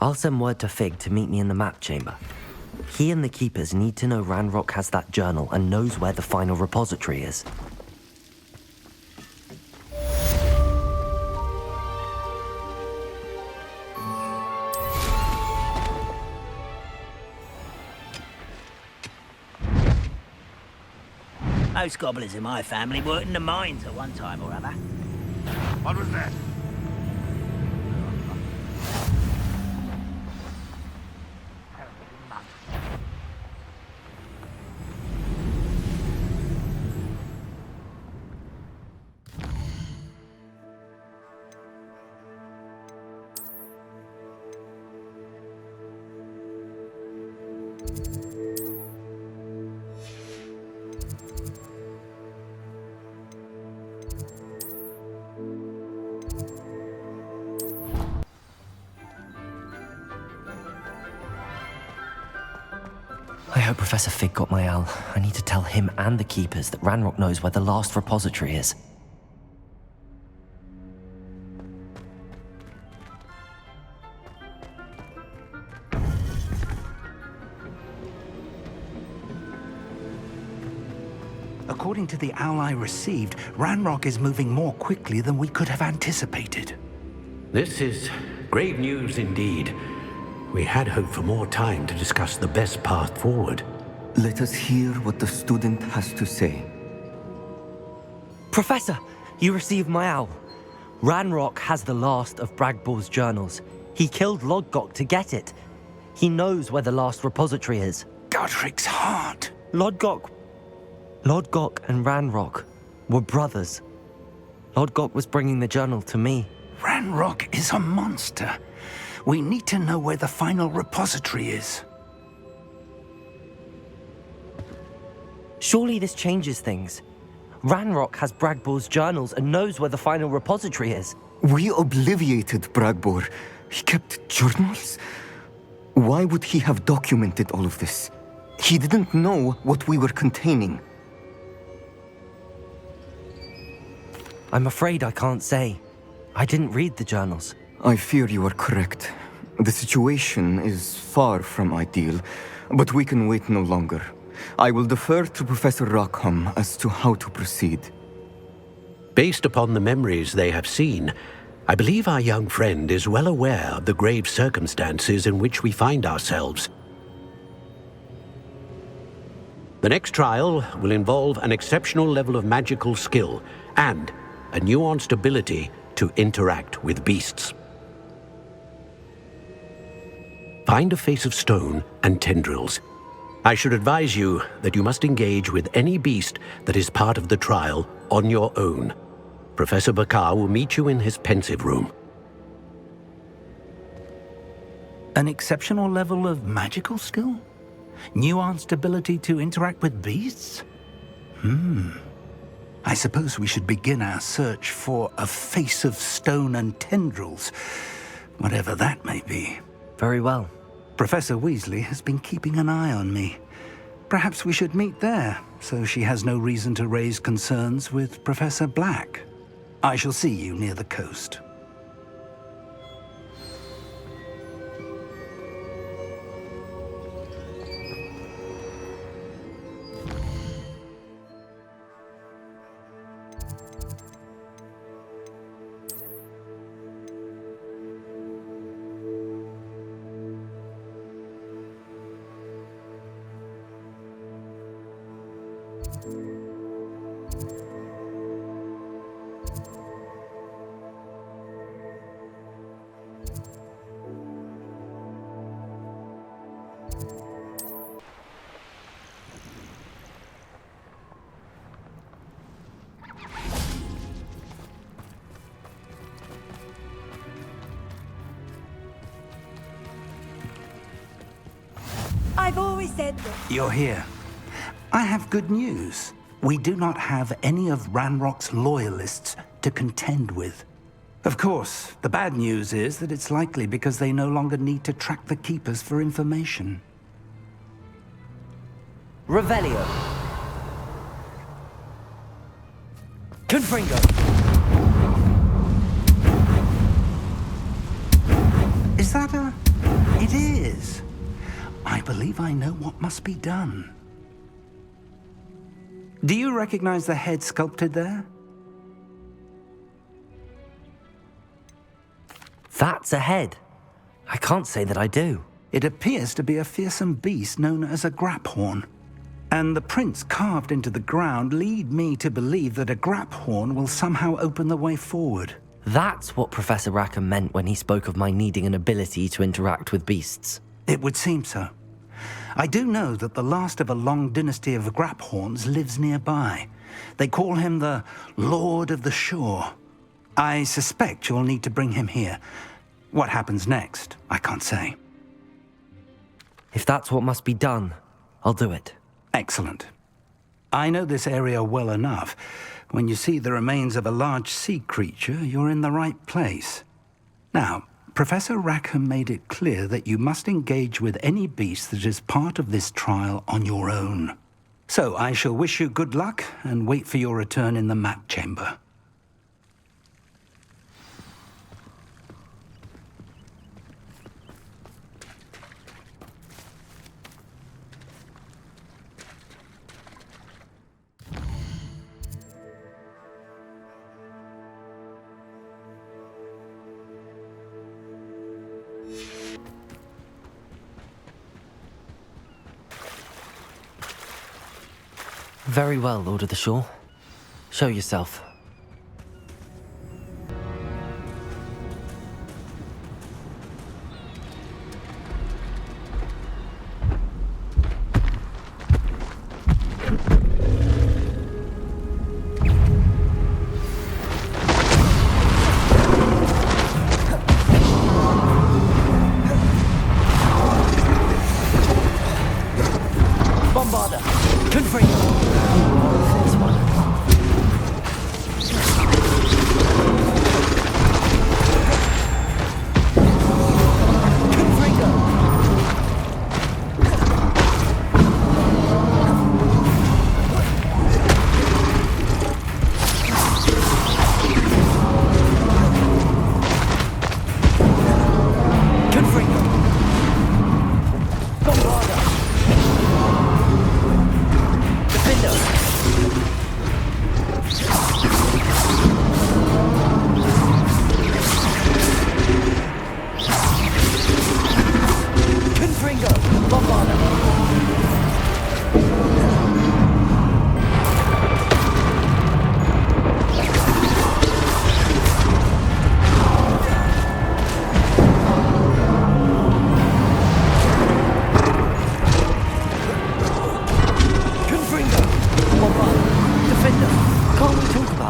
I'll send word to Fig to meet me in the map chamber. He and the keepers need to know Ranrock has that journal and knows where the final repository is. Most gobblers in my family worked in the mines at one time or other. What was that? I hope Professor Fig got my owl. I need to tell him and the keepers that Ranrock knows where the last repository is. According to the owl I received, Ranrock is moving more quickly than we could have anticipated. This is grave news indeed. We had hoped for more time to discuss the best path forward. Let us hear what the student has to say. Professor, you received my owl. Ranrock has the last of Bragball's journals. He killed Lodgok to get it. He knows where the last repository is. Godric's heart. Lodgok and Ranrock were brothers. Lodgok was bringing the journal to me. Ranrock is a monster. We need to know where the final repository is. Surely this changes things. Ranrock has Bragball's journals and knows where the final repository is. We obliviated Bragbor. He kept journals? Why would he have documented all of this? He didn't know what we were containing. I'm afraid I can't say. I didn't read the journals. I fear you are correct. The situation is far from ideal, but we can wait no longer. I will defer to Professor Rockham as to how to proceed. Based upon the memories they have seen, I believe our young friend is well aware of the grave circumstances in which we find ourselves. The next trial will involve an exceptional level of magical skill and a nuanced ability to interact with beasts. Find a face of stone and tendrils. I should advise you that you must engage with any beast that is part of the trial on your own. Professor Bakar will meet you in his pensive room. An exceptional level of magical skill? Nuanced ability to interact with beasts? I suppose we should begin our search for a face of stone and tendrils, whatever that may be. Very well. Professor Weasley has been keeping an eye on me. Perhaps we should meet there, so she has no reason to raise concerns with Professor Black. I shall see you near the coast. I've always said that. You're here. I have good news. We do not have any of Ranrock's loyalists to contend with. Of course, the bad news is that it's likely because they no longer need to track the Keepers for information. Revelio. Confringo. Is that a It is. I believe I know what must be done. Do you recognize the head sculpted there? That's a head. I can't say that I do. It appears to be a fearsome beast known as a graphorn. And the prints carved into the ground lead me to believe that a graphorn will somehow open the way forward. That's what Professor Rackham meant when he spoke of my needing an ability to interact with beasts. It would seem so. I do know that the last of a long dynasty of graphorns lives nearby. They call him the Lord of the Shore. I suspect you'll need to bring him here. What happens next, I can't say. If that's what must be done, I'll do it. Excellent. I know this area well enough. When you see the remains of a large sea creature, you're in the right place. Now, Professor Rackham made it clear that you must engage with any beast that is part of this trial on your own. So I shall wish you good luck and wait for your return in the map chamber. Very well, Lord of the Shore. Show yourself.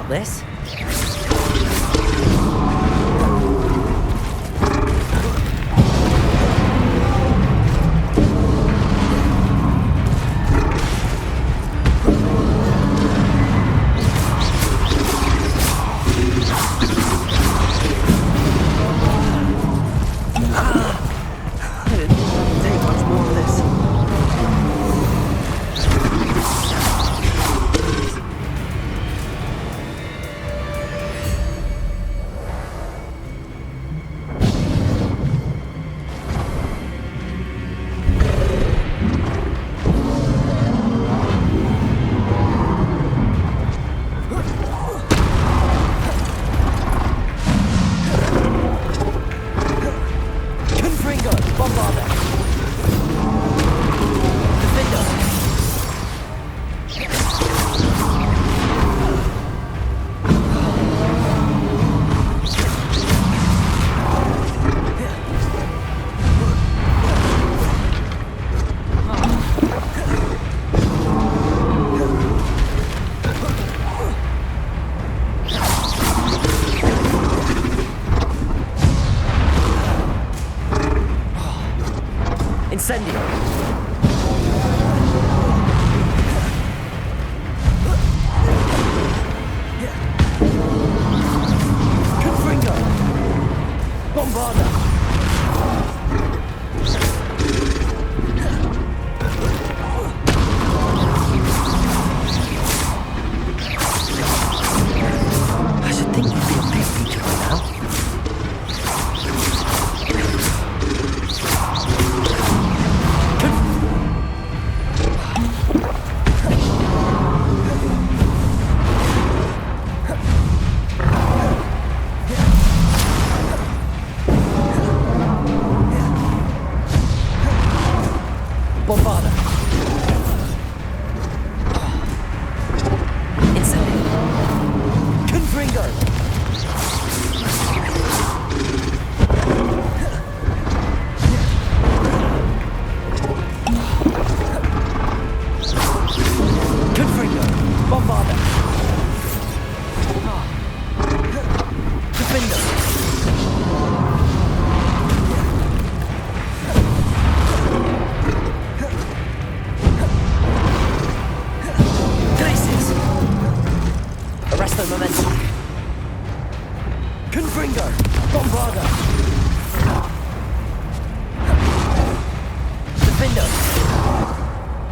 This? Bombarda! Defender!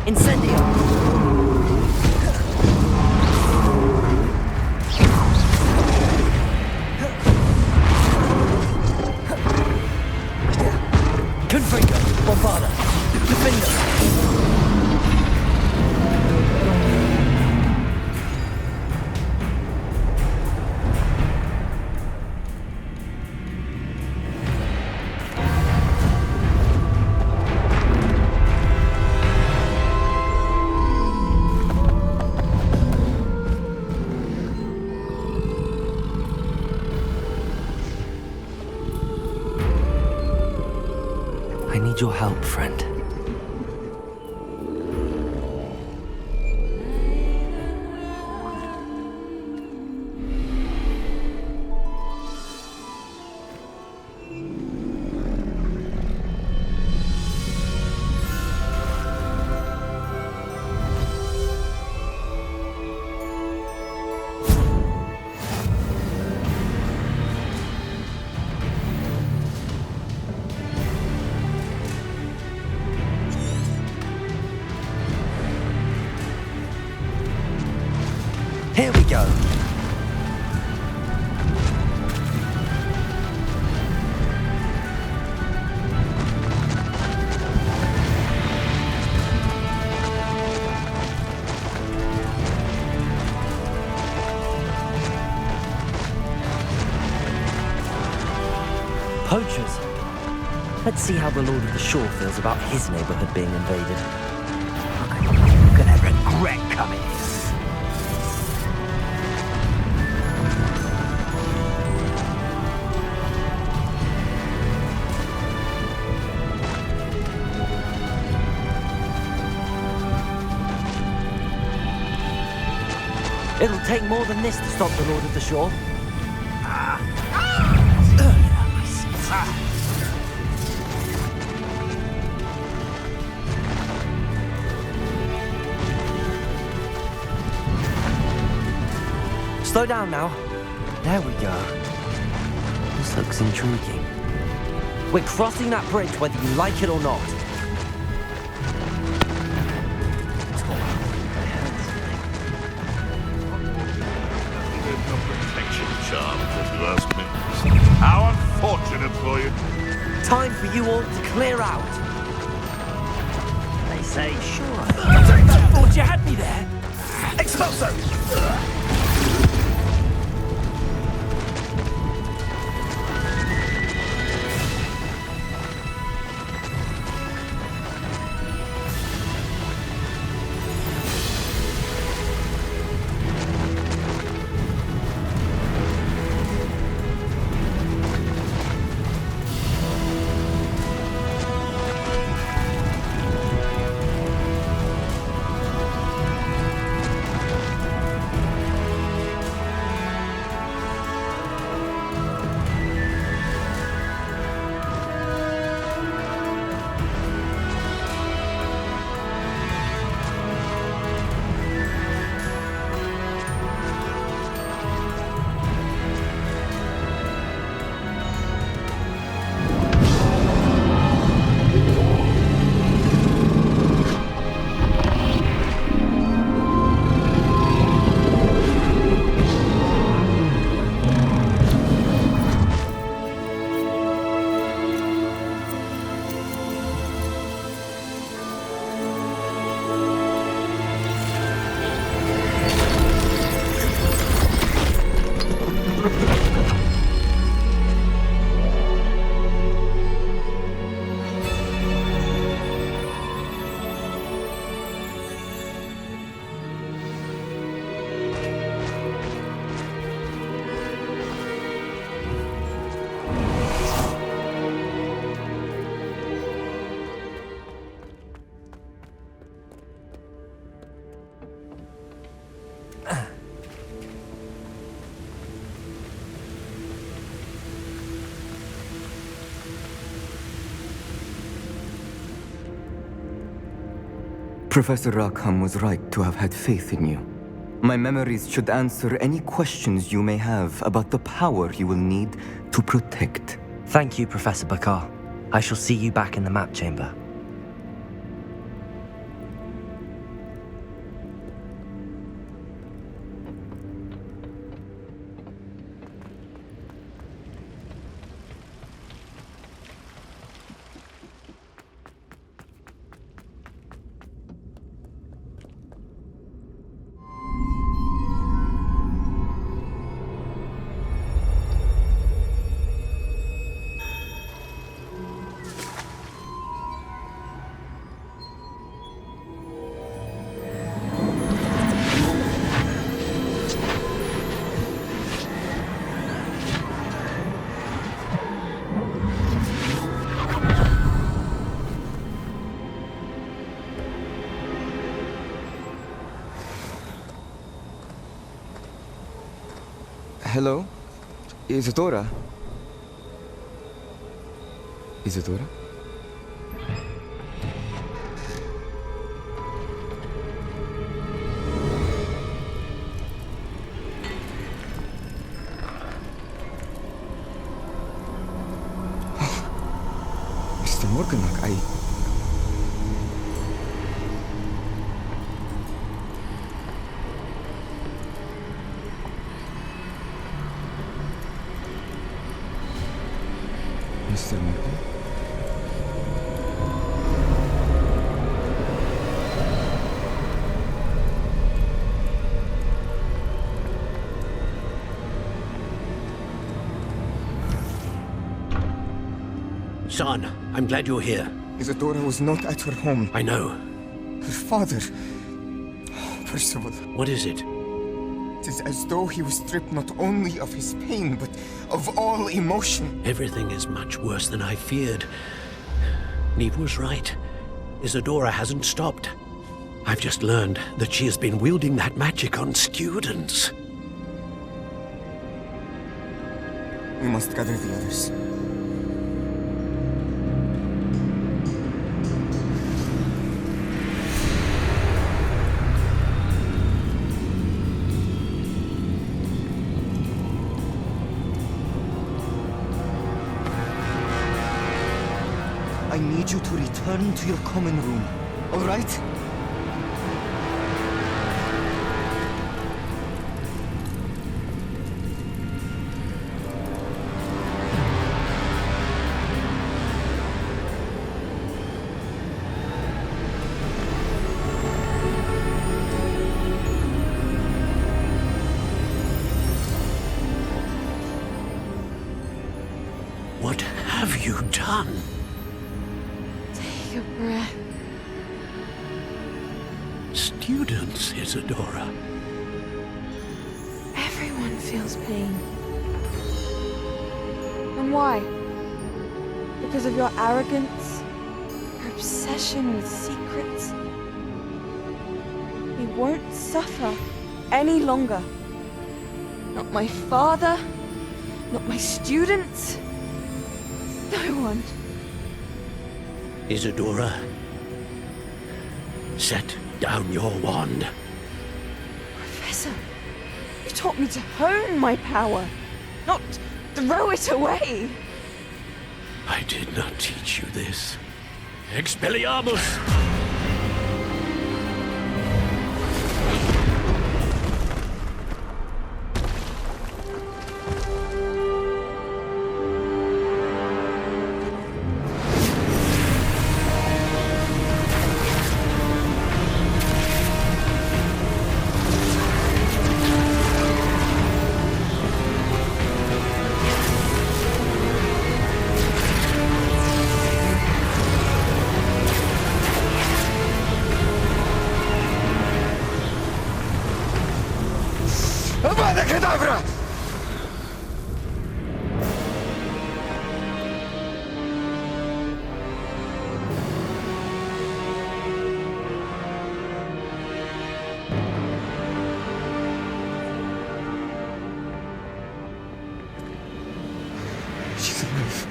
Incendio! Confringo! Bombarda! Defender! I need your help, friend. Here we go. Poachers. Let's see how the Lord of the Shore feels about his neighborhood being invaded. I'm gonna regret coming here. It'll take more than this to stop the Lord of the Shore. Slow down now. There we go. This looks intriguing. We're crossing that bridge whether you like it or not. How unfortunate for you. Time for you all to clear out. They say, sure. Thought you had me there. Expulso! Professor Rackham was right to have had faith in you. My memories should answer any questions you may have about the power you will need to protect. Thank you, Professor Bakar. I shall see you back in the map chamber. Hello? Isadora? Isadora? Mr. Morganach, Mr. Morgan? Son, I'm glad you're here. Isadora was not at her home. I know. Her father... Percival. What is it? It is as though he was stripped not only of his pain, but of all emotion. Everything is much worse than I feared. Neve was right. Isadora hasn't stopped. I've just learned that she has been wielding that magic on students. We must gather the others. I need you to return to your common room, all right? What have you done? Take a breath. Students, Isadora. Everyone feels pain. And why? Because of your arrogance? Your obsession with secrets? We won't suffer any longer. Not my father, not my students, no one. Isadora, set down your wand. Professor, you taught me to hone my power, not throw it away. I did not teach you this. Expelliarmus! Avada Kedavra! She's alive.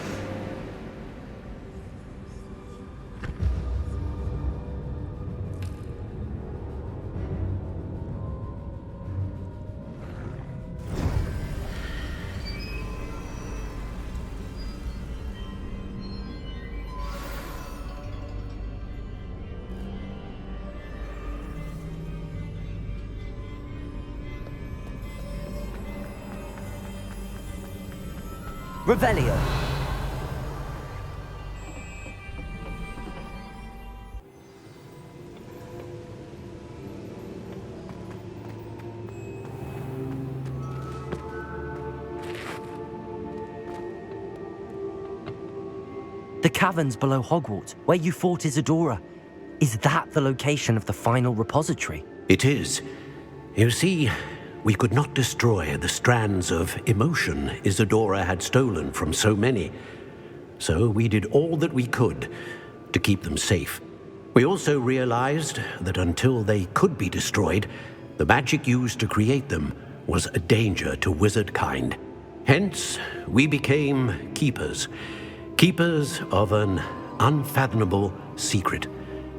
Revelio. The caverns below Hogwarts, where you fought Isadora. Is that the location of the final repository? It is. You see, we could not destroy the strands of emotion Isadora had stolen from so many. So we did all that we could to keep them safe. We also realized that until they could be destroyed, the magic used to create them was a danger to wizard kind. Hence, we became keepers. Keepers of an unfathomable secret.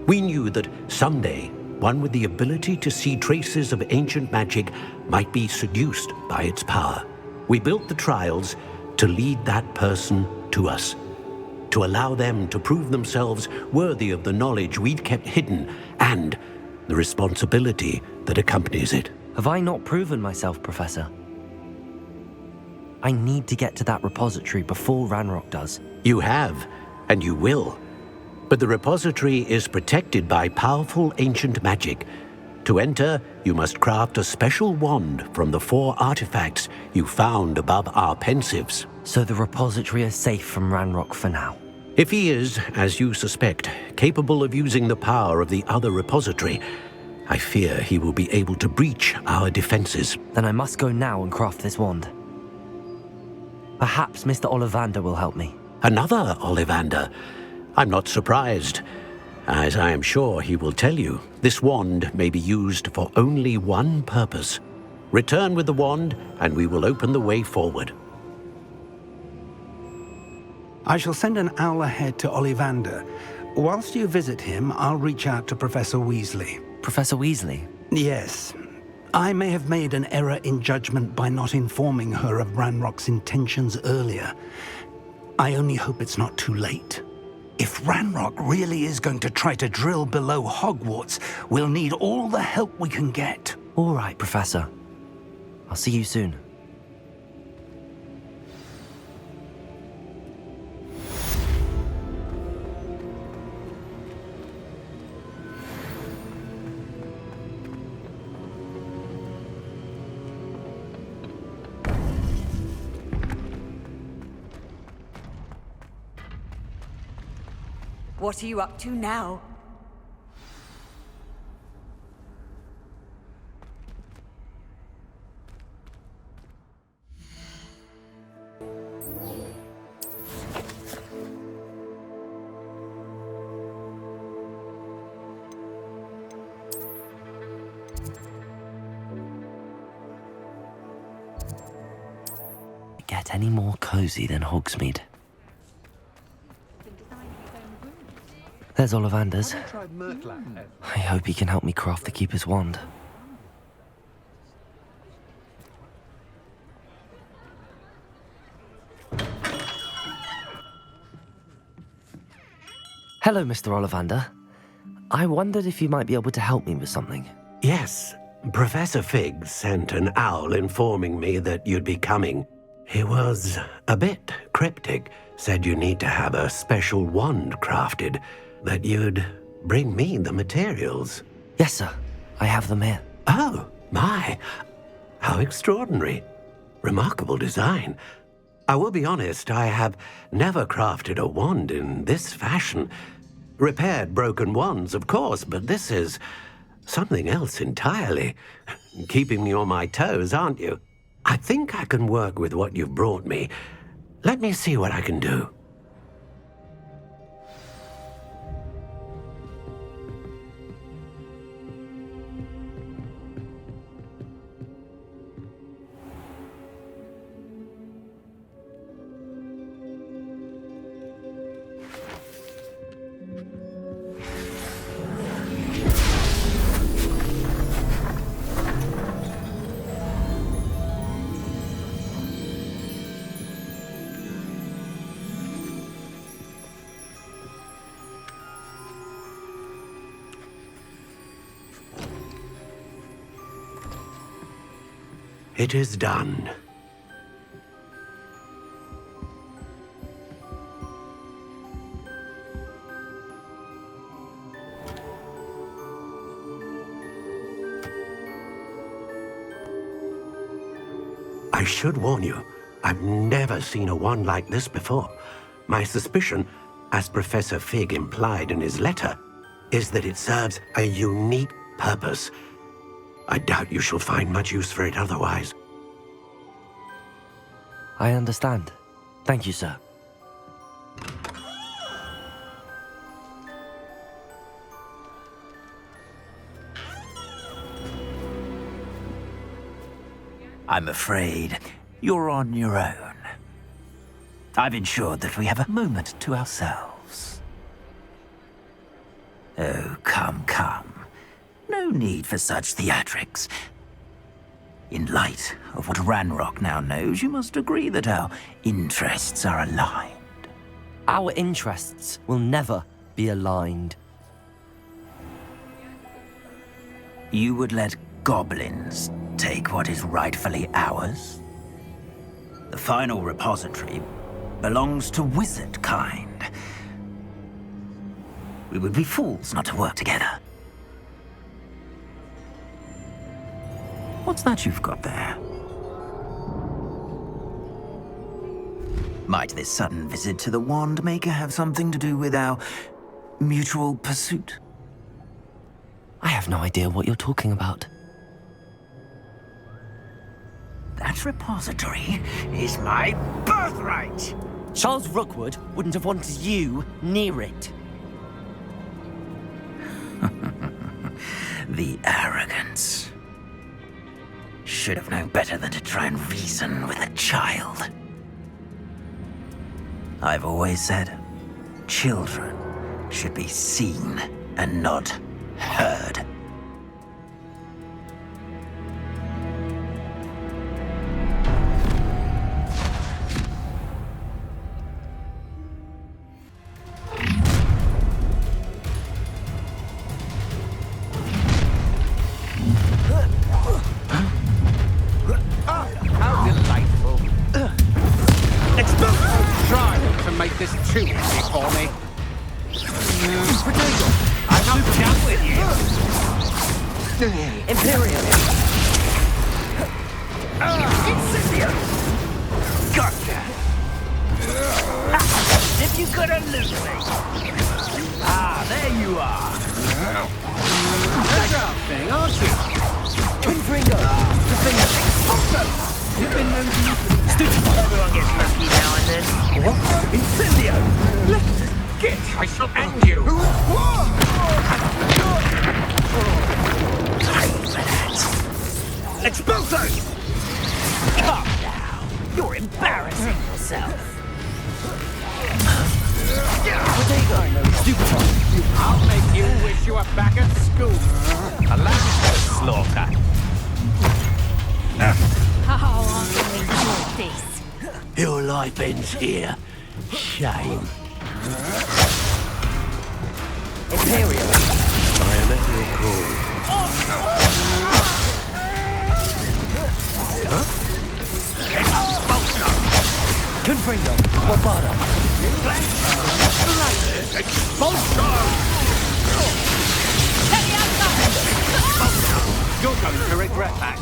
We knew that someday, one with the ability to see traces of ancient magic might be seduced by its power. We built the trials to lead that person to us, to allow them to prove themselves worthy of the knowledge we'd kept hidden and the responsibility that accompanies it. Have I not proven myself, Professor? I need to get to that repository before Ranrock does. You have, and you will. But the repository is protected by powerful ancient magic. To enter, you must craft a special wand from the 4 artifacts you found above our pensives. So the repository is safe from Ranrock for now. If he is, as you suspect, capable of using the power of the other repository, I fear he will be able to breach our defenses. Then I must go now and craft this wand. Perhaps Mr. Ollivander will help me. Another Ollivander? I'm not surprised. As I am sure he will tell you, this wand may be used for only one purpose. Return with the wand, and we will open the way forward. I shall send an owl ahead to Ollivander. Whilst you visit him, I'll reach out to Professor Weasley. Professor Weasley? Yes. I may have made an error in judgment by not informing her of Ranrock's intentions earlier. I only hope it's not too late. If Ranrock really is going to try to drill below Hogwarts, we'll need all the help we can get. All right, Professor. I'll see you soon. What are you up to now? Get any more cozy than Hogsmeade. There's Ollivander's. I hope he can help me craft the Keeper's wand. Hello, Mr. Ollivander. I wondered if you might be able to help me with something. Yes, Professor Fig sent an owl informing me that you'd be coming. He was a bit cryptic, said you need to have a special wand crafted, that you'd bring me the materials. Yes, sir. I have them here. Oh, my. How extraordinary. Remarkable design. I will be honest, I have never crafted a wand in this fashion. Repaired broken wands, of course, but this is something else entirely. Keeping me on my toes, aren't you? I think I can work with what you've brought me. Let me see what I can do. It is done. I should warn you, I've never seen a wand like this before. My suspicion, as Professor Fig implied in his letter, is that it serves a unique purpose. I doubt you shall find much use for it otherwise. I understand. Thank you, sir. I'm afraid you're on your own. I've ensured that we have a moment to ourselves. Oh, come, come. No need for such theatrics. In light of what Ranrock now knows, you must agree that our interests are aligned. Our interests will never be aligned. You would let goblins take what is rightfully ours? The final repository belongs to wizard kind. We would be fools not to work together. What's that you've got there? Might this sudden visit to the Wand Maker have something to do with our mutual pursuit? I have no idea what you're talking about. That repository is my birthright! Charles Rookwood wouldn't have wanted you near it. The arrogance. Should have known better than to try and reason with a child. I've always said, children should be seen and not heard. Your life ends here. Shame. Imperial. I am at your call. Confringo. Bombada. You're going to regret that.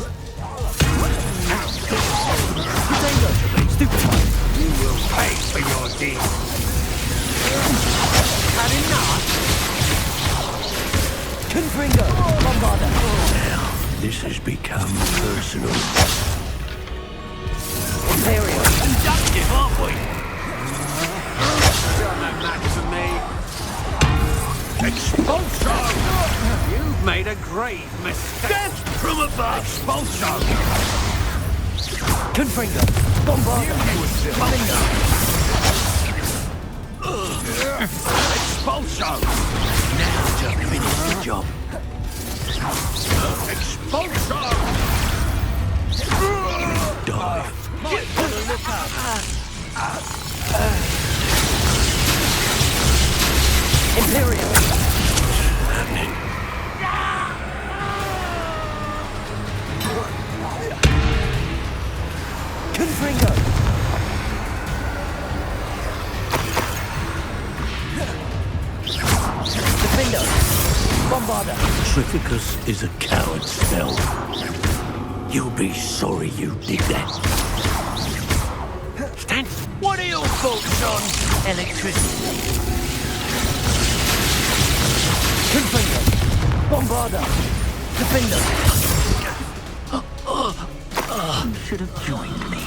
You will pay for your deeds. Had enough. Confringo. Bombada. Now, this has become personal. Imperial. Inductive, aren't we? You're no match for me. Expulsion! You've made a grave mistake. Death from above! Expulsion! Confringo. Bombada. Expulsion! Now to finish the job. Expulsion! Die. Imperial. Happening. Confringo. Defender. Bombarda. Trificus is a coward spell. You'll be sorry you did that. Stan, what are your thoughts on electricity? Confringo! Bombarda! Defender! You should have joined me.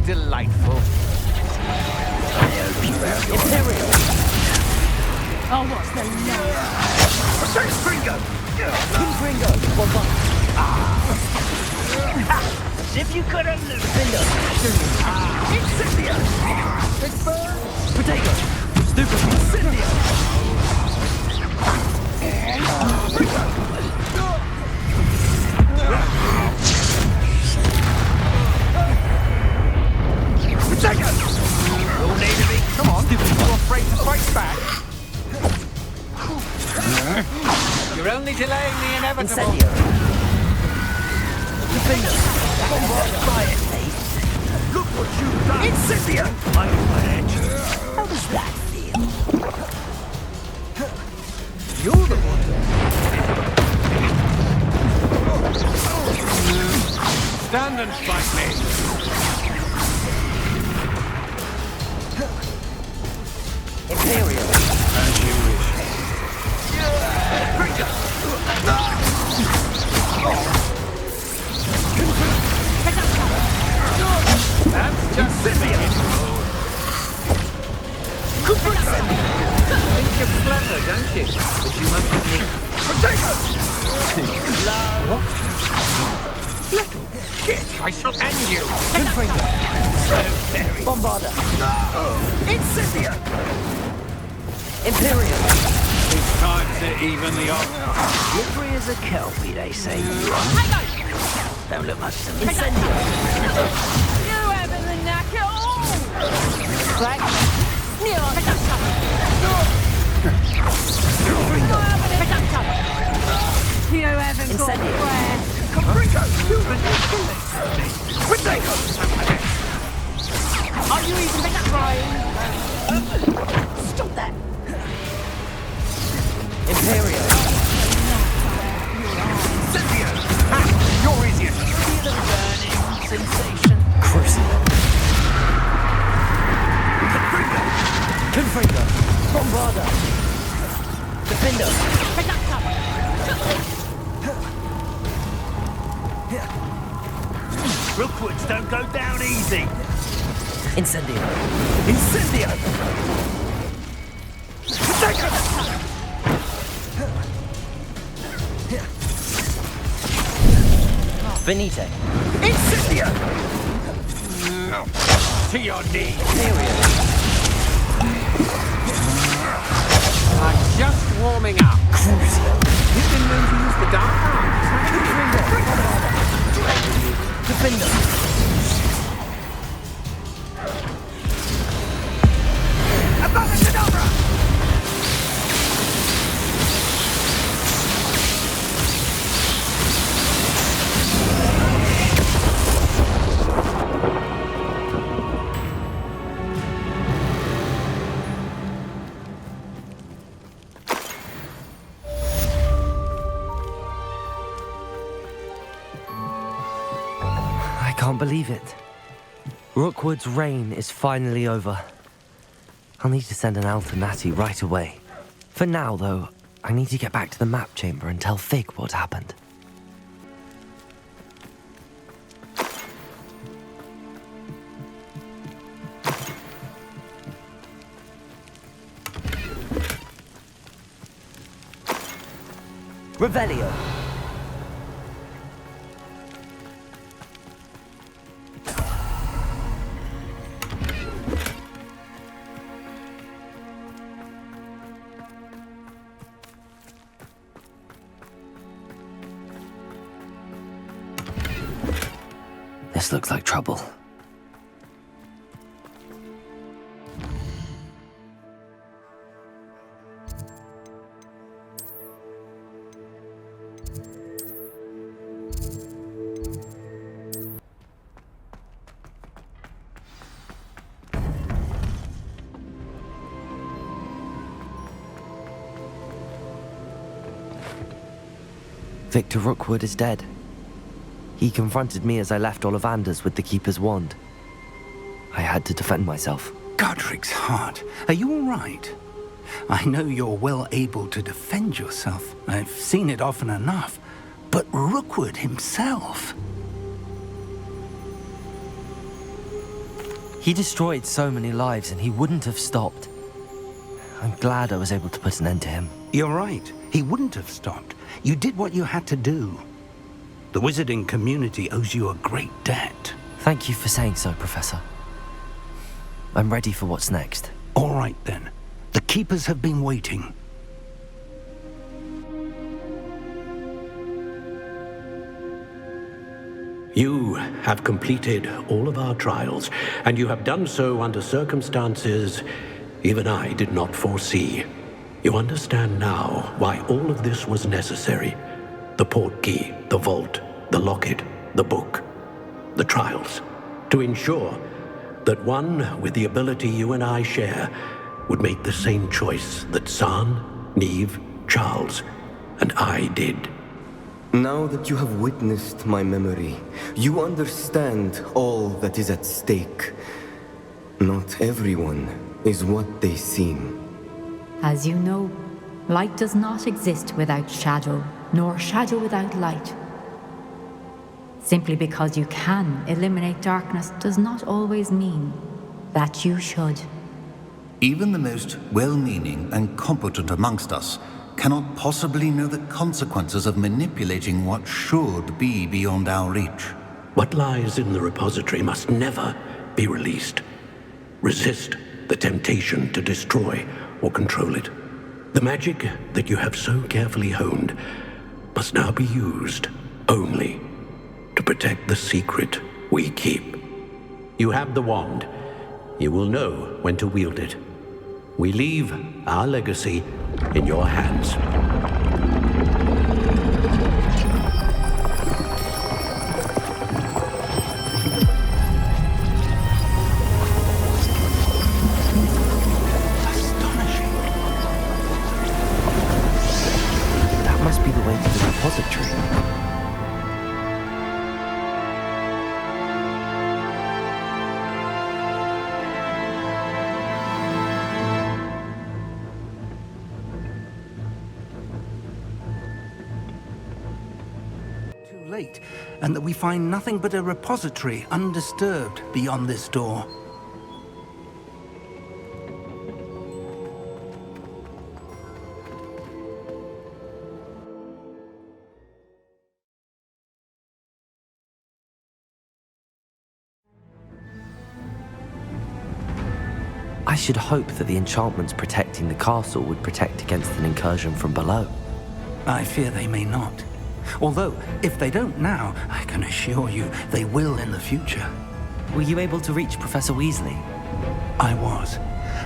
Delightful. Imperial! Oh, what's the name? Confringo! Confringo! Bombard! As if you could have lived. Defender! Incendio! Big Bird! Potato! Stupid! Incendio! Potato! You'll need to be. Come on, stupid. You're afraid to fight back. You're only delaying the inevitable. Incendio! Defender! Bombard! Fire! Look what you've done! Incendio! I'm on my edge. How does that feel? You're the one. Stand and fight me. Imperial! As you wish. That's just Incendio! Think you're clever, don't you? But you must admit. Potato! Little bitch, I shall end you! Confringo! So very. Bombarda! Incendio! Imperial! It's time to even the odds. Slippery as a kelpie, they say. Don't look much to me. Incendio! You having the knack at all? Flag! Neon! You haven't got Incendio! where? Confringo! You've been Potato! Are you even trying? Stop that! Imperial! Incendio! Ha! You're easier. Feel the burning sensation. Crucible! Confringo! Bombarda! Defender! Rookwoods don't go down easy. Incendio! Incendio! Potato! Benite! Incendio! To your knees. Imperial! I'm just warming up. Crucible! You've been known to use the dark arts. Defender! Abracadabra! I can't believe it. Rookwood's reign is finally over. I'll need to send an Alternati right away. For now, though, I need to get back to the map chamber and tell Fig what happened. Revelio. This looks like trouble. Victor Rookwood is dead. He confronted me as I left Ollivander's with the Keeper's wand. I had to defend myself. Godric's heart, are you all right? I know you're well able to defend yourself. I've seen it often enough. But Rookwood himself... He destroyed so many lives and he wouldn't have stopped. I'm glad I was able to put an end to him. You're right. He wouldn't have stopped. You did what you had to do. The wizarding community owes you a great debt. Thank you for saying so, Professor. I'm ready for what's next. All right, then. The Keepers have been waiting. You have completed all of our trials, and you have done so under circumstances even I did not foresee. You understand now why all of this was necessary. The portkey, the vault, the locket, the book, the trials. To ensure that one with the ability you and I share would make the same choice that San, Neve, Charles, and I did. Now that you have witnessed my memory, you understand all that is at stake. Not everyone is what they seem. As you know, light does not exist without shadow, nor shadow without light. Simply because you can eliminate darkness does not always mean that you should. Even the most well-meaning and competent amongst us cannot possibly know the consequences of manipulating what should be beyond our reach. What lies in the repository must never be released. Resist the temptation to destroy or control it. The magic that you have so carefully honed must now be used only to protect the secret we keep. You have the wand. You will know when to wield it. We leave our legacy in your hands. That must be the way to the repository. Late, and that we find nothing but a repository undisturbed beyond this door. I should hope that the enchantments protecting the castle would protect against an incursion from below. I fear they may not. Although, if they don't now, I can assure you they will in the future. Were you able to reach Professor Weasley? I was.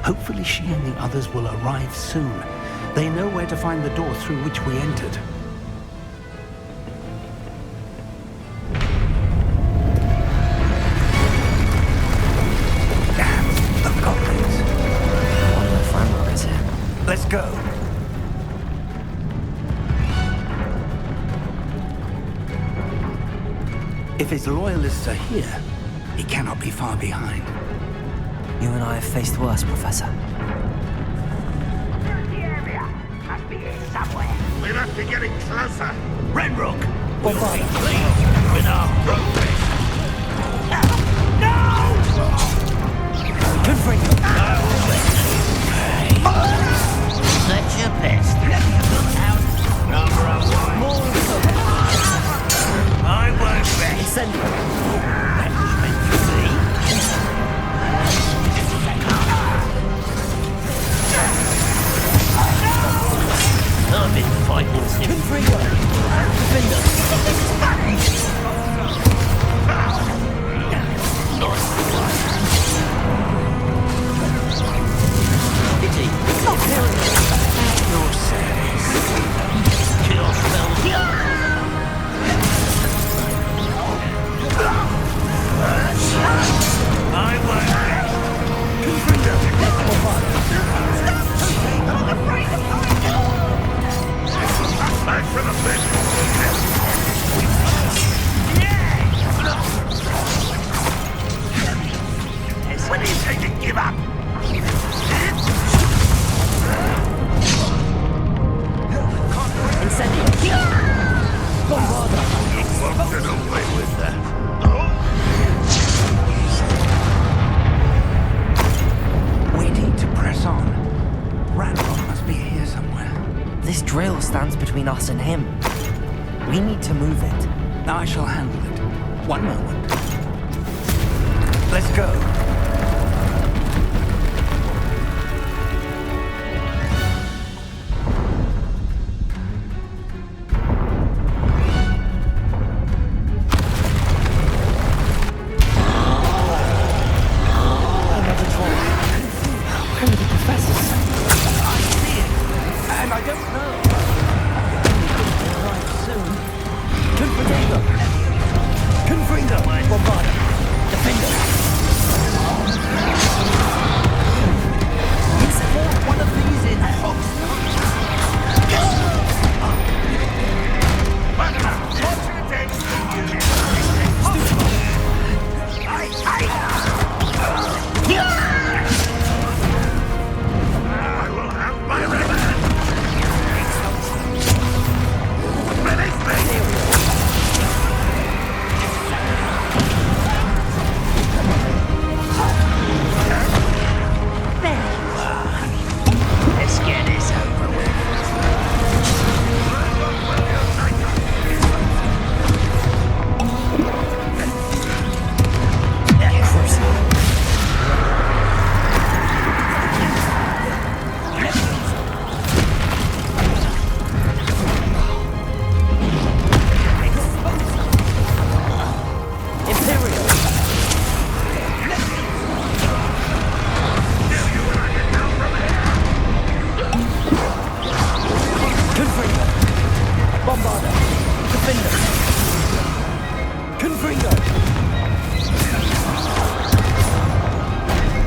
Hopefully she and the others will arrive soon. They know where to find the door through which we entered. Damn, the goblins. I wonder if Wagner is here. Let's go. If his loyalists are here, he cannot be far behind. You and I have faced worse, Professor. The area must be here somewhere. We must be getting closer. Renrock, we'll be pleased with our progress. No! Good for you. That's your best. Look out. Number one. I won't rest. Send it. Punishment for me. I've been fighting since. Pity. Your service. Kill spells. remove it. I shall handle it. One moment. Let's go.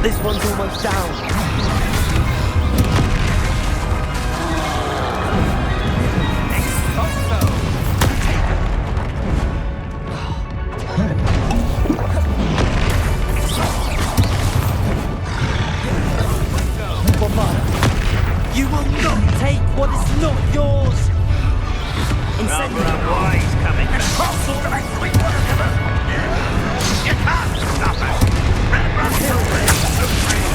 This one's almost down. You will not take what is not yours! Rather wise coming across all of us with one of them. You can't stop us. Red Rock Hill reigns supreme.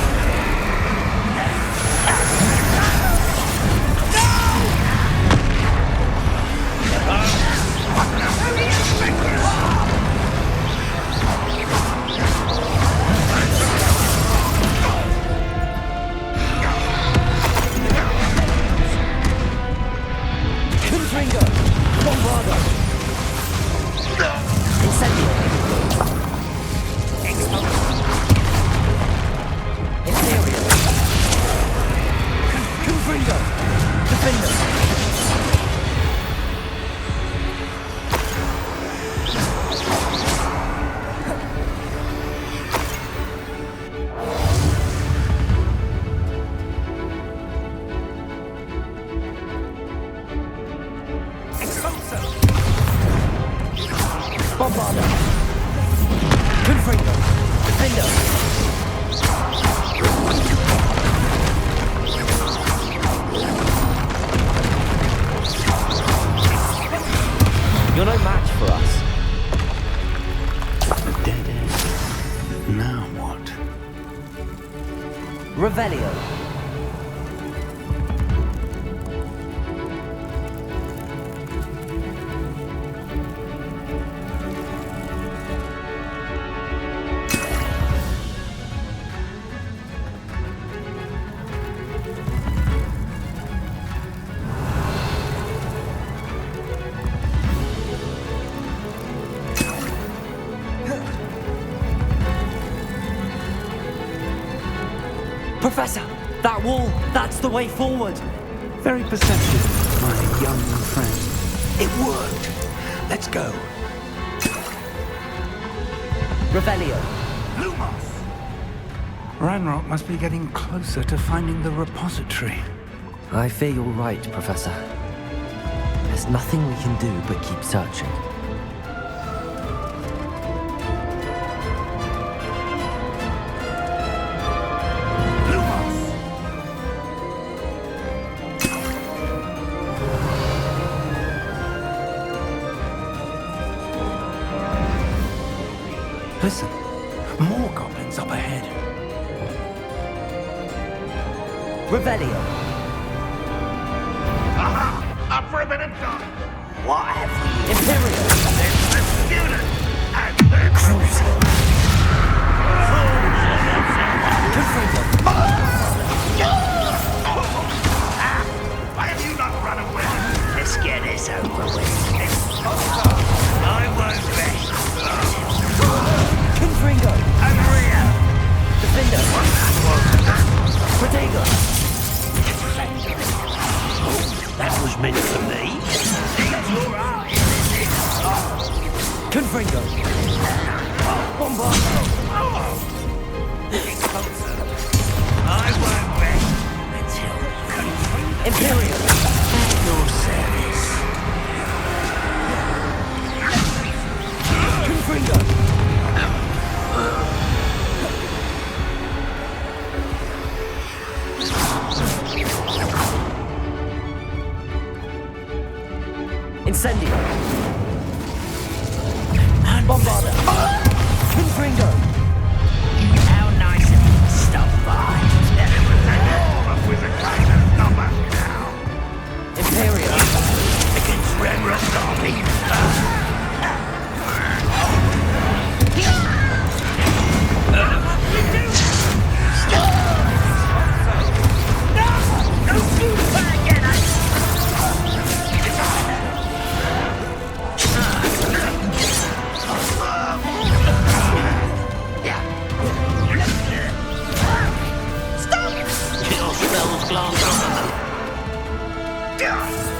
You're no match for us. A dead end. Now what? Revelio. Professor, that wall, that's the way forward. Very perceptive, my young friend. It worked. Let's go. Revelio. Lumos! Ranrock must be getting closer to finding the repository. I fear you're right, Professor. There's nothing we can do but keep searching. Listen, more goblins up ahead. Revelio. Aha! Up for a bit of fun. What have we? Imperial! It's the student! And then Cruiser! Confringo! Why have you not run away? Let's get this over with. I won't rest. Confringo! Maria! Defender! Protego! That was meant for me. You're out, isn't it? Confringo! Bombardo! Get closer. I won't rest until Imperial! your service. Confringo! Incendio! Bombarda! Confringo! How nice of you to stop by. All of with a kind of number now. Imperial! Against Renrock's army.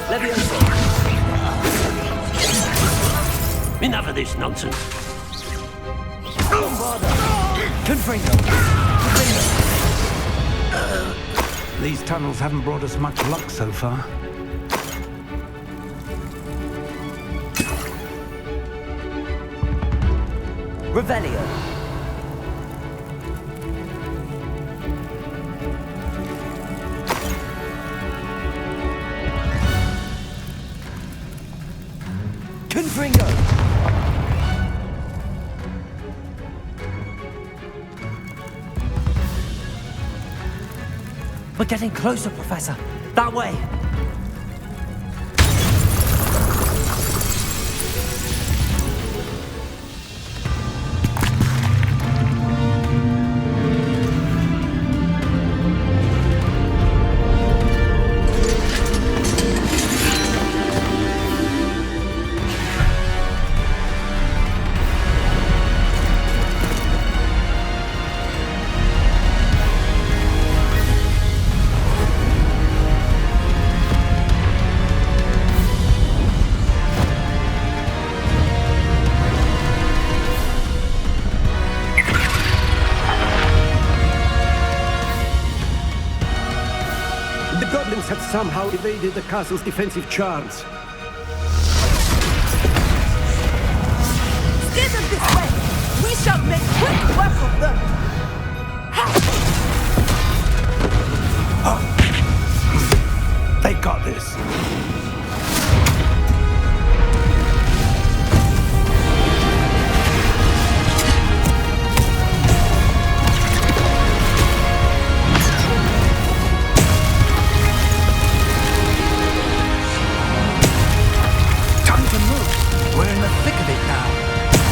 Leviosa! Enough of this nonsense. Bombarda! Confringo! Confringo! These tunnels haven't brought us much luck so far. Revelio! Confringo! We're getting closer, Professor. That way. Had somehow evaded the castle's defensive charms. Steer them this way! We shall make quick work of them! They got this.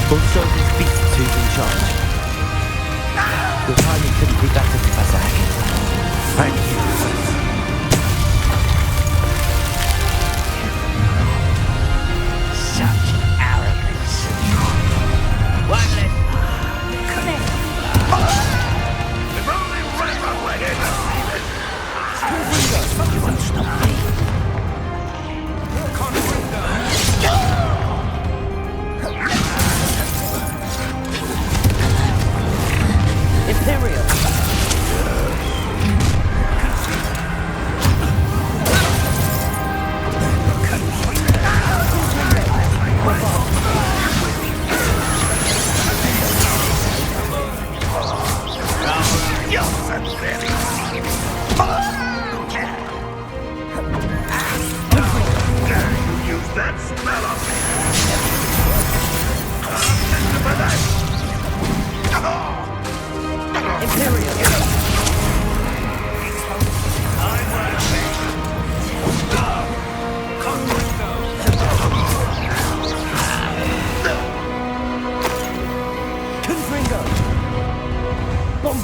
Also, these beasts who's in charge. Your timing couldn't be better, Professor Hackett. Thank you. Such arrogance. One less. If only Renrock were here to see this. You won't stop me. Imperial!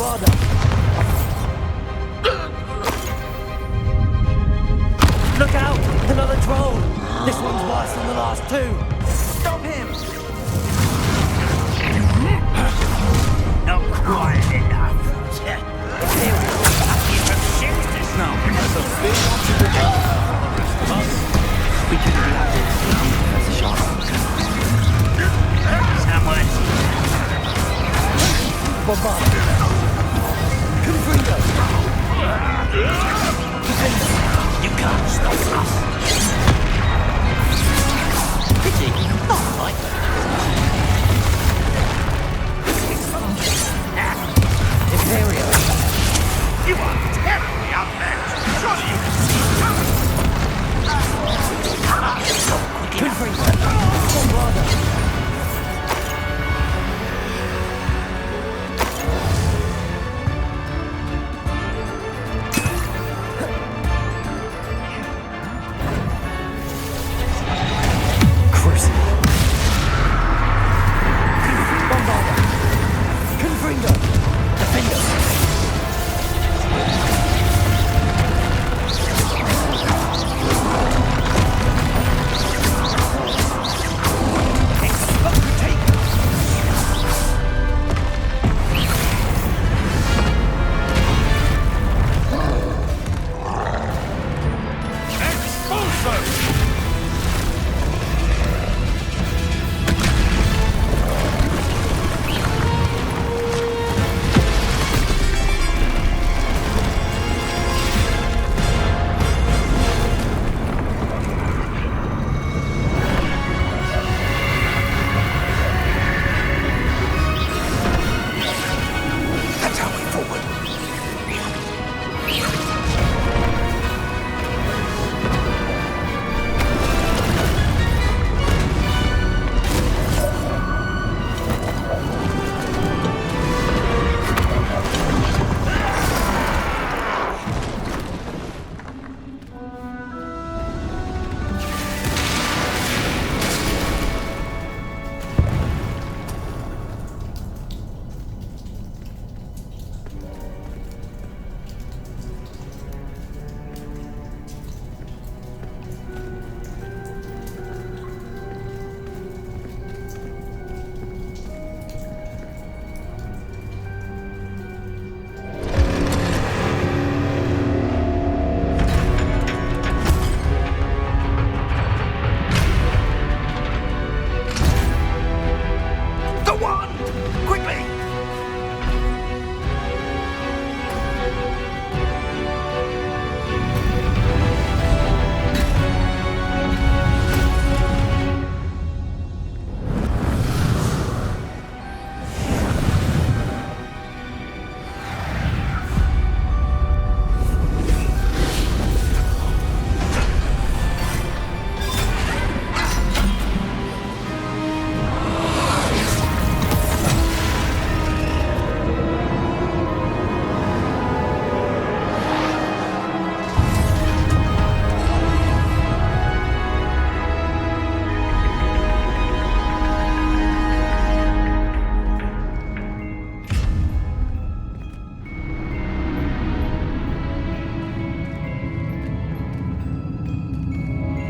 Bombarda! Look out! Another troll! This one's worse than the last two! Stop him! Not quite enough. Now, there's a big one to the rest of us. We can be out there to see Professor Sharp. Someone. Bombarda! Confringo! You can't stop us. Pity, not like that. Imperial! You are terribly outmatched. Surely you can see coming. Confringo! Bombarda!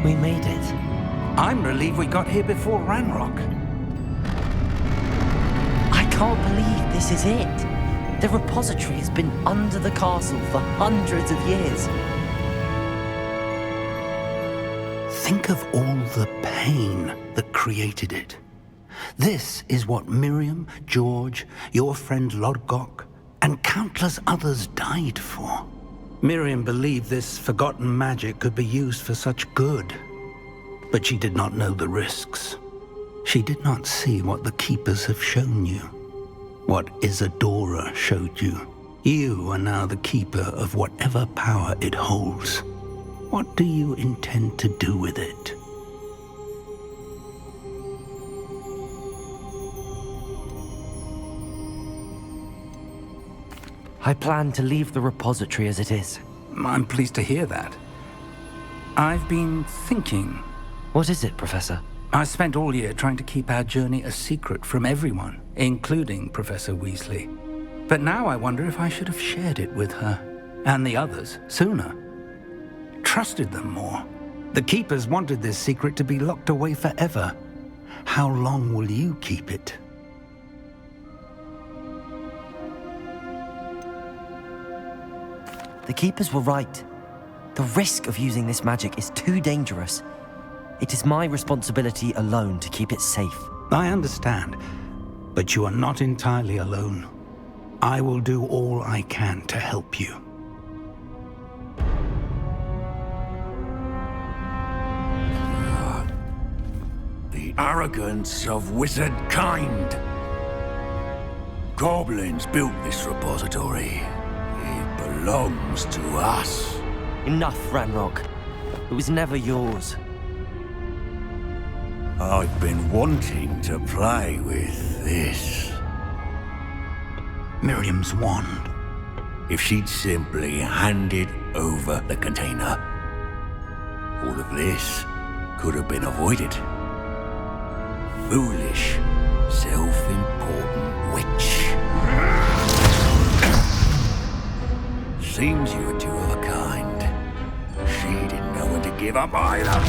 We made it. I'm relieved we got here before Ranrock. I can't believe this is it. The repository has been under the castle for hundreds of years. Think of all the pain that created it. This is what Miriam, George, your friend Lodgok, and countless others died for. Miriam believed this forgotten magic could be used for such good, but she did not know the risks. She did not see what the Keepers have shown you, what Isadora showed you. You are now the Keeper of whatever power it holds. What do you intend to do with it? I plan to leave the repository as it is. I'm pleased to hear that. I've been thinking. What is it, Professor? I spent all year trying to keep our journey a secret from everyone, including Professor Weasley. But now I wonder if I should have shared it with her, and the others, sooner. Trusted them more. The Keepers wanted this secret to be locked away forever. How long will you keep it? The Keepers were right. The risk of using this magic is too dangerous. It is my responsibility alone to keep it safe. I understand, but you are not entirely alone. I will do all I can to help you. The arrogance of wizard kind. Goblins built this repository. It belongs to us. Enough, Ranrock. It was never yours. I've been wanting to play with this. Miriam's wand. If she'd simply handed over the container, all of this could have been avoided. Foolish, self-important witch. Seems you were two of a kind. She didn't know when to give up either.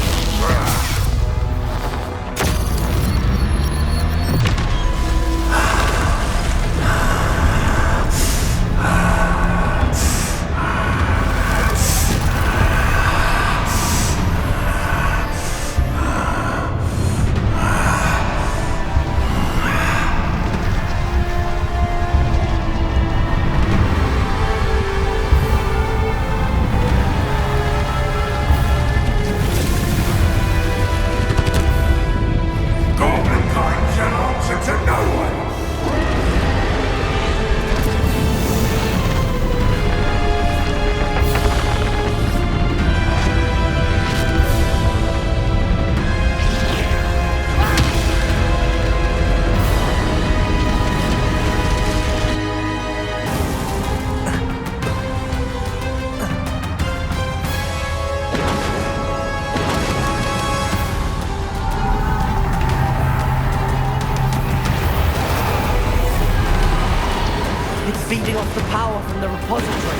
Feeding off the power from the repository.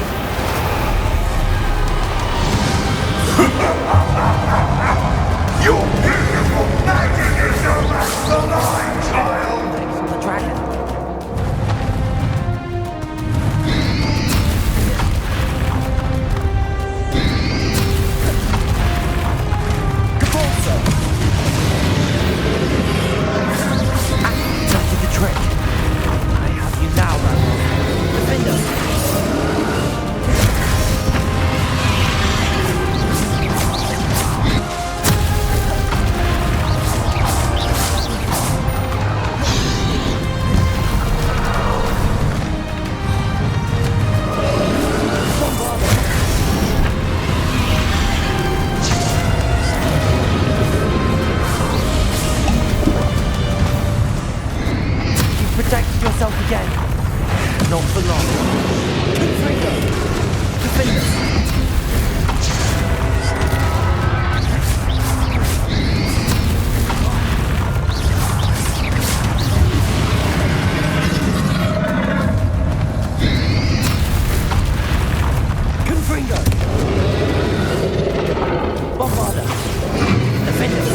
Your beautiful magic is no match for mine, child! From the dragon. That did the trick. I have you now, Ranrock. Protect yourself again. Not for long. Defenders. Confringo. Bombarda. Defenders.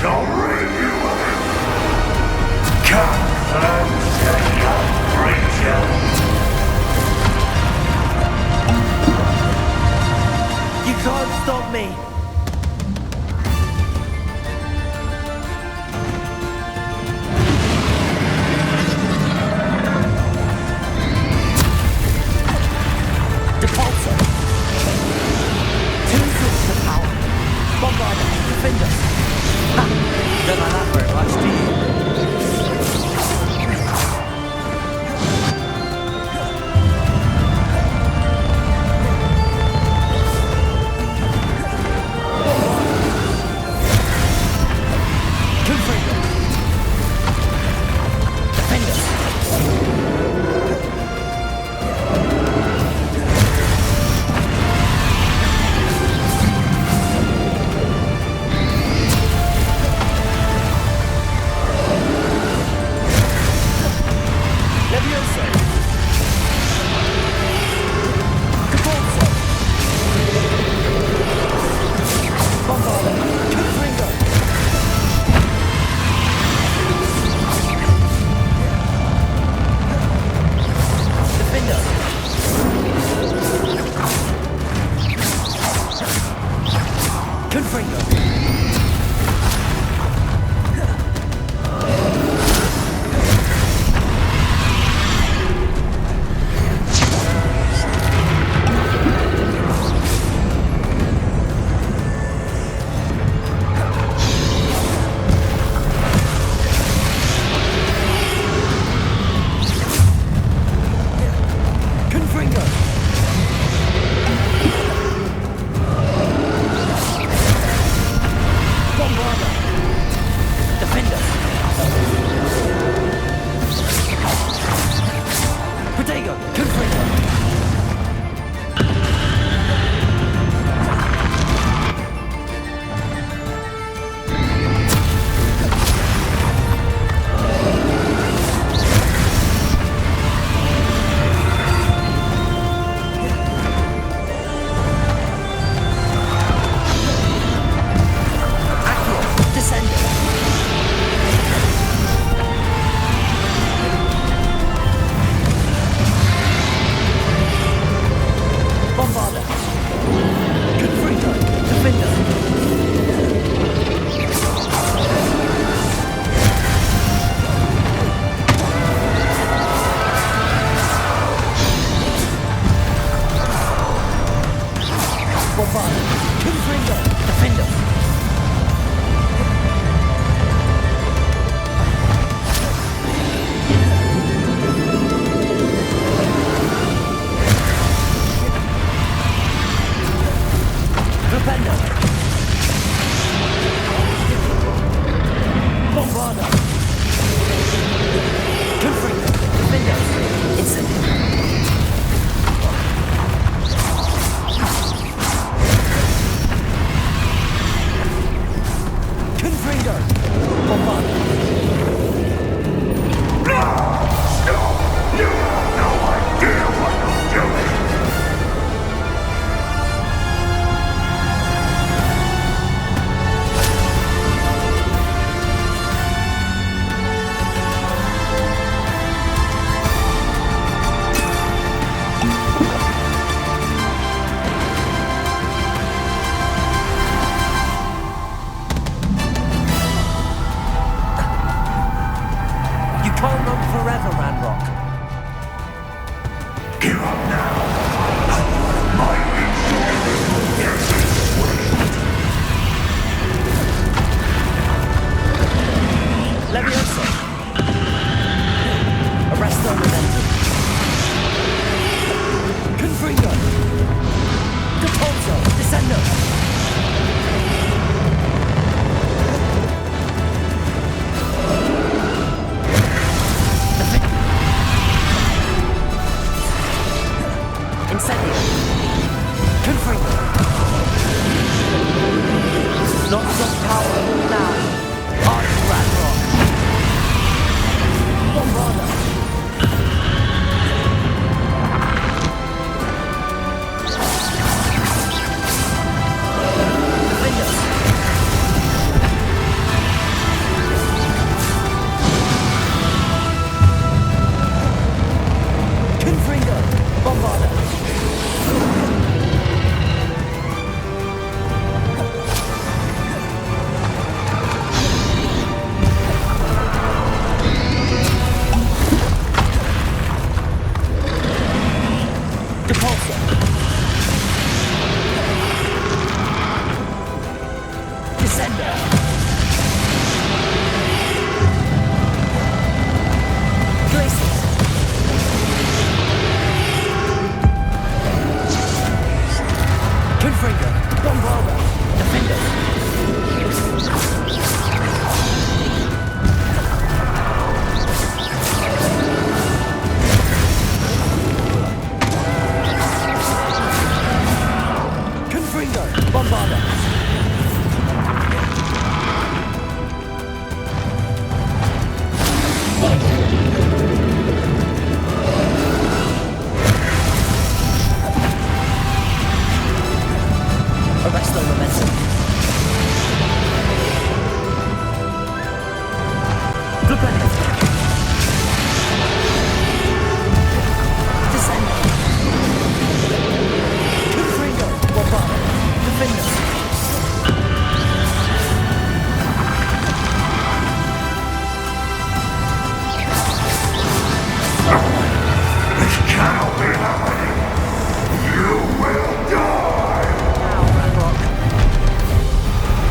Shall rid you of it. Defender! Ha! Don't like that very much, do you?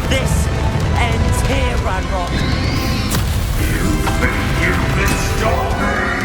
This ends here, Ranrock. You think you can stop me?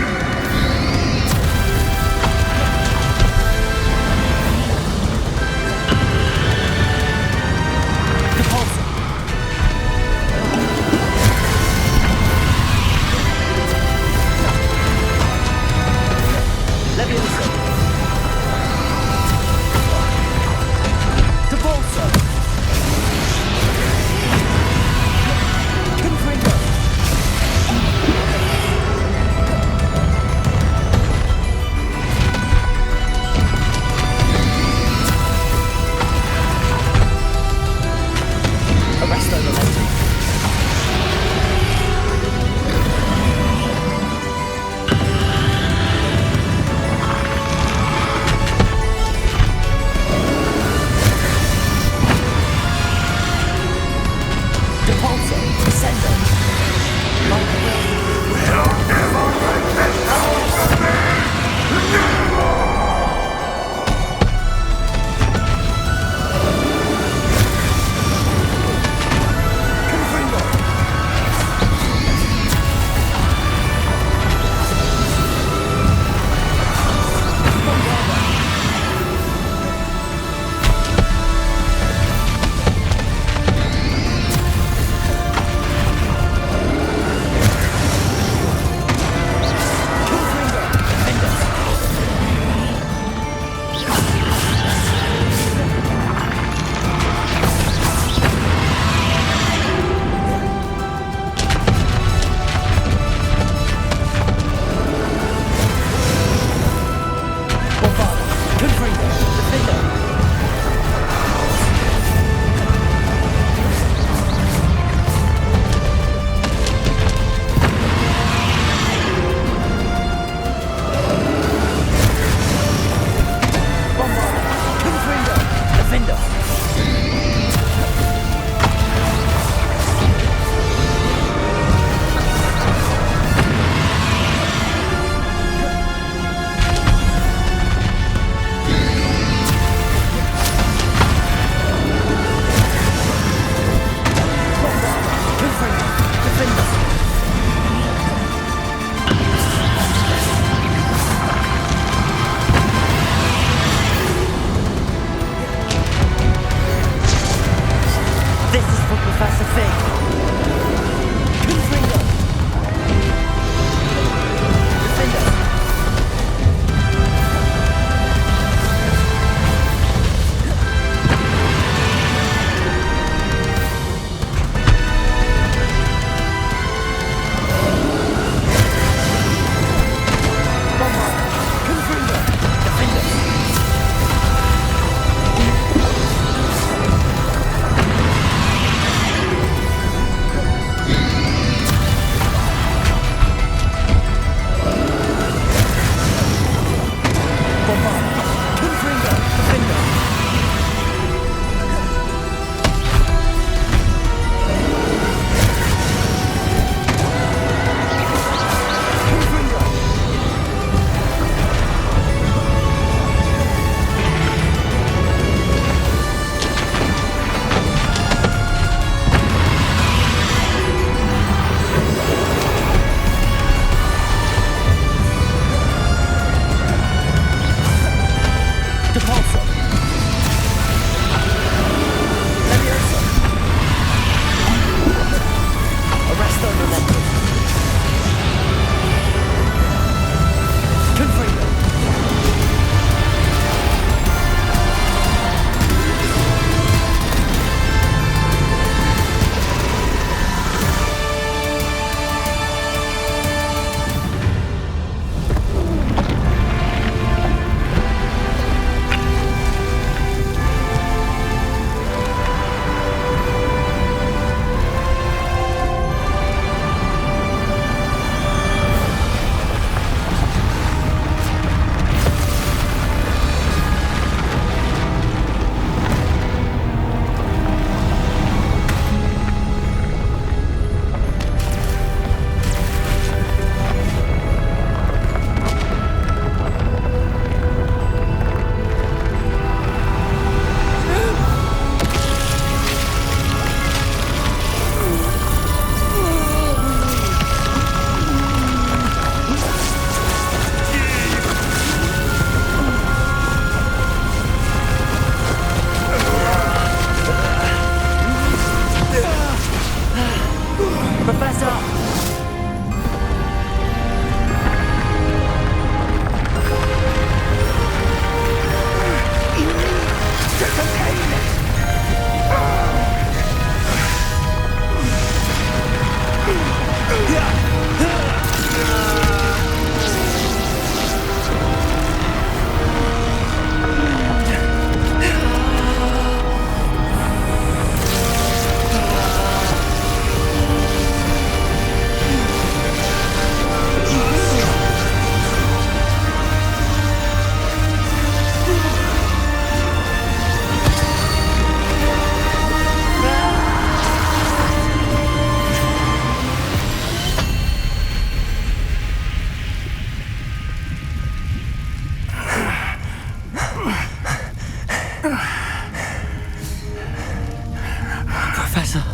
Professor.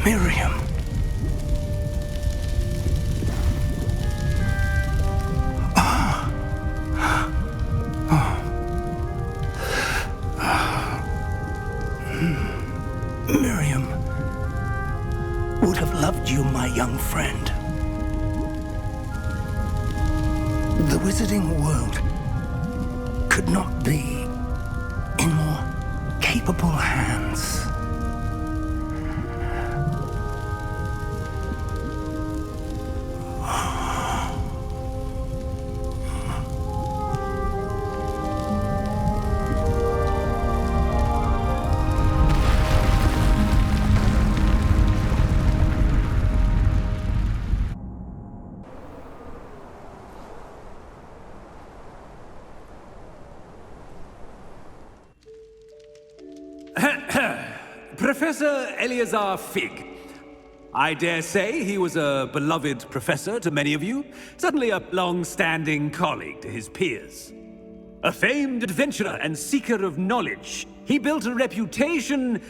Miriam. Miriam would have loved you, my young friend. The wizarding world could not be in more capable hands. Professor Eleazar Fig. I dare say he was a beloved professor to many of you, certainly a long-standing colleague to his peers. A famed adventurer and seeker of knowledge, he built a reputation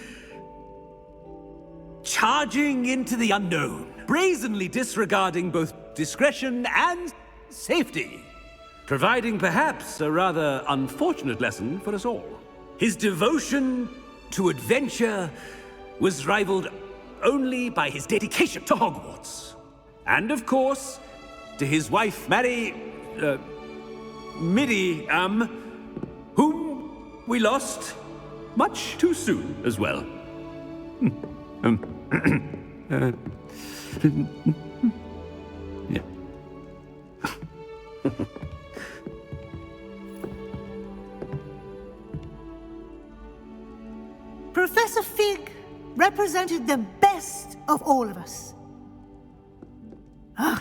charging into the unknown, brazenly disregarding both discretion and safety, providing perhaps a rather unfortunate lesson for us all. His devotion to adventure was rivaled only by his dedication to Hogwarts. And of course, to his wife, Midi, whom we lost much too soon as well. Yeah. Professor Fig represented the best of all of us.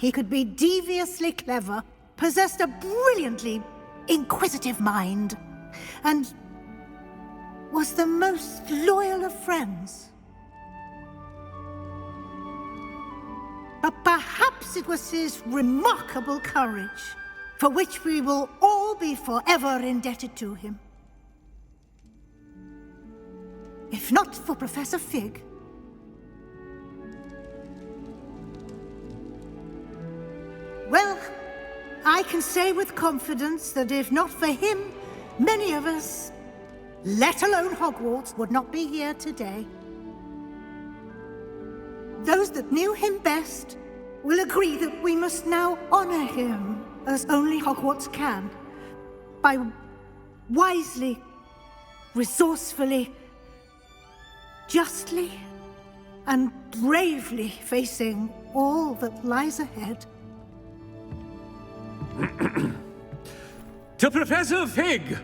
He could be deviously clever, possessed a brilliantly inquisitive mind, and was the most loyal of friends. But perhaps it was his remarkable courage, for which we will all be forever indebted to him. If not for Professor Fig, well, I can say with confidence that if not for him, many of us, let alone Hogwarts, would not be here today. Those that knew him best will agree that we must now honor him as only Hogwarts can, by wisely, resourcefully, justly and bravely facing all that lies ahead. To Professor Fig!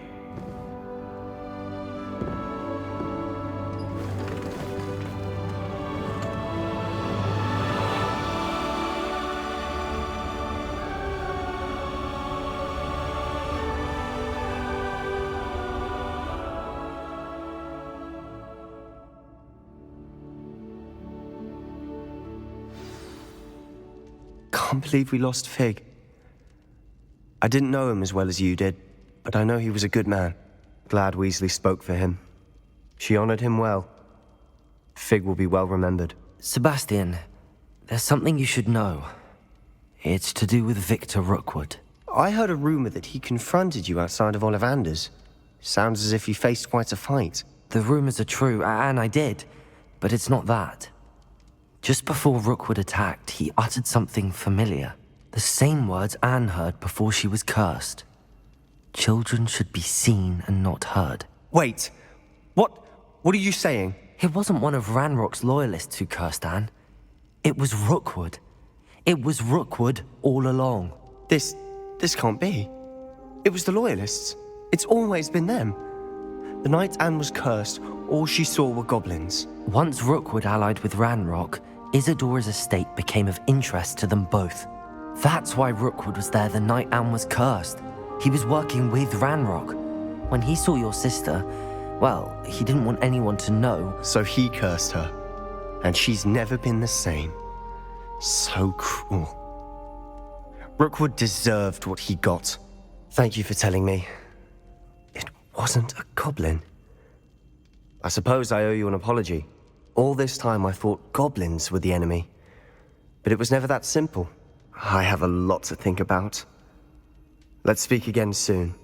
Can't believe we lost Fig. I didn't know him as well as you did, but I know he was a good man. Glad Weasley spoke for him. She honored him well. Fig will be well remembered. Sebastian, there's something you should know. It's to do with Victor Rookwood. I heard a rumor that he confronted you outside of Ollivander's. Sounds as if you faced quite a fight. The rumors are true, and I did, but it's not that. Just before Rookwood attacked, he uttered something familiar. The same words Anne heard before she was cursed. Children should be seen and not heard. Wait, what are you saying? It wasn't one of Ranrock's loyalists who cursed Anne. It was Rookwood. It was Rookwood all along. This can't be. It was the loyalists. It's always been them. The night Anne was cursed, all she saw were goblins. Once Rookwood allied with Ranrock, Isadora's estate became of interest to them both. That's why Rookwood was there the night Anne was cursed. He was working with Ranrock. When he saw your sister, well, he didn't want anyone to know. So he cursed her. And she's never been the same. So cruel. Rookwood deserved what he got. Thank you for telling me. It wasn't a goblin. I suppose I owe you an apology. All this time I thought goblins were the enemy. But it was never that simple. I have a lot to think about. Let's speak again soon.